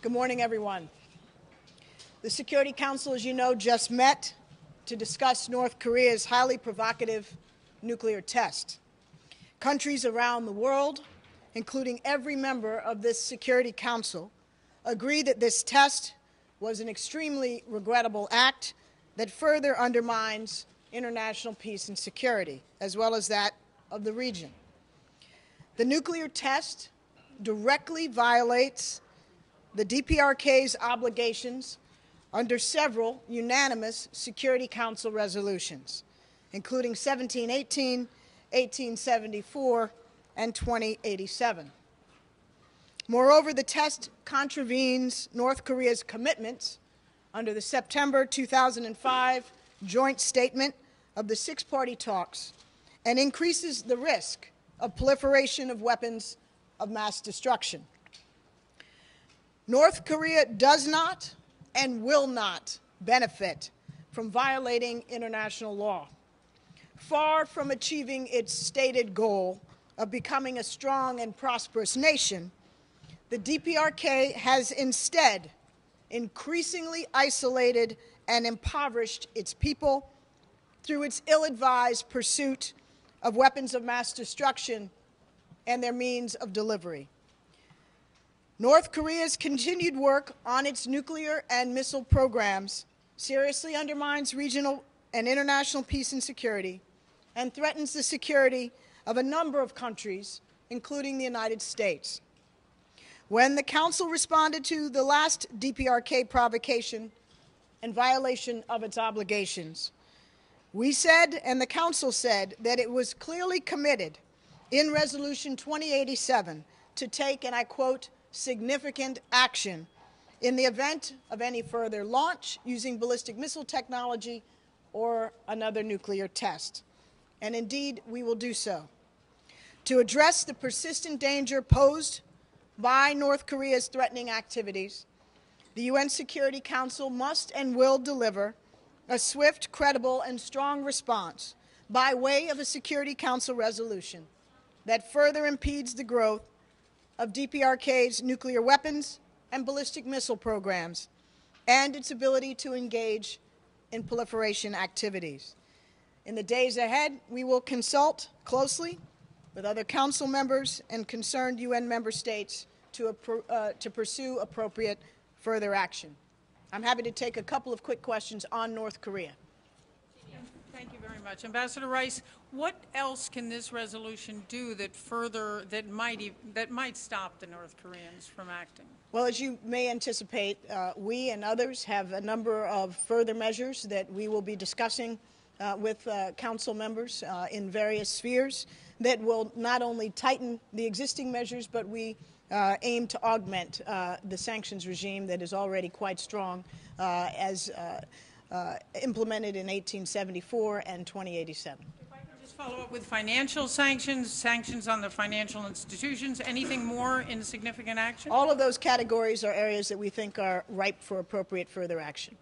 Good morning, everyone. The Security Council, as you know, just met to discuss North Korea's highly provocative nuclear test. Countries around the world, including every member of this Security Council, agree that this test was an extremely regrettable act that further undermines international peace and security, as well as that of the region. The nuclear test directly violates the DPRK's obligations under several unanimous Security Council resolutions, including 1718, 1874, and 2087. Moreover, the test contravenes North Korea's commitments under the September 2005 joint statement of the six-party talks and increases the risk of proliferation of weapons of mass destruction. North Korea does not and will not benefit from violating international law. Far from achieving its stated goal of becoming a strong and prosperous nation, the DPRK has instead increasingly isolated and impoverished its people through its ill-advised pursuit of weapons of mass destruction and their means of delivery. North Korea's continued work on its nuclear and missile programs seriously undermines regional and international peace and security and threatens the security of a number of countries, including the United States. When the Council responded to the last DPRK provocation and violation of its obligations, we said, and the Council said, that it was clearly committed in Resolution 2087 to take, and I quote, significant action in the event of any further launch using ballistic missile technology or another nuclear test. And indeed, we will do so. To address the persistent danger posed by North Korea's threatening activities, the UN Security Council must and will deliver a swift, credible, and strong response by way of a Security Council resolution that further impedes the growth of DPRK's nuclear weapons and ballistic missile programs and its ability to engage in proliferation activities. In the days ahead, we will consult closely with other Council members and concerned UN member states to pursue appropriate further action. I'm happy to take a couple of quick questions on North Korea. Thank you very much. Ambassador Rice, what else can this resolution do that might stop the North Koreans from acting? Well, as you may anticipate, we and others have a number of further measures that we will be discussing with Council members in various spheres that will not only tighten the existing measures, but we aim to augment the sanctions regime that is already quite strong as implemented in 1874 and 2087. If I could just follow up with financial sanctions, sanctions on the financial institutions, anything more in significant action? All of those categories are areas that we think are ripe for appropriate further action.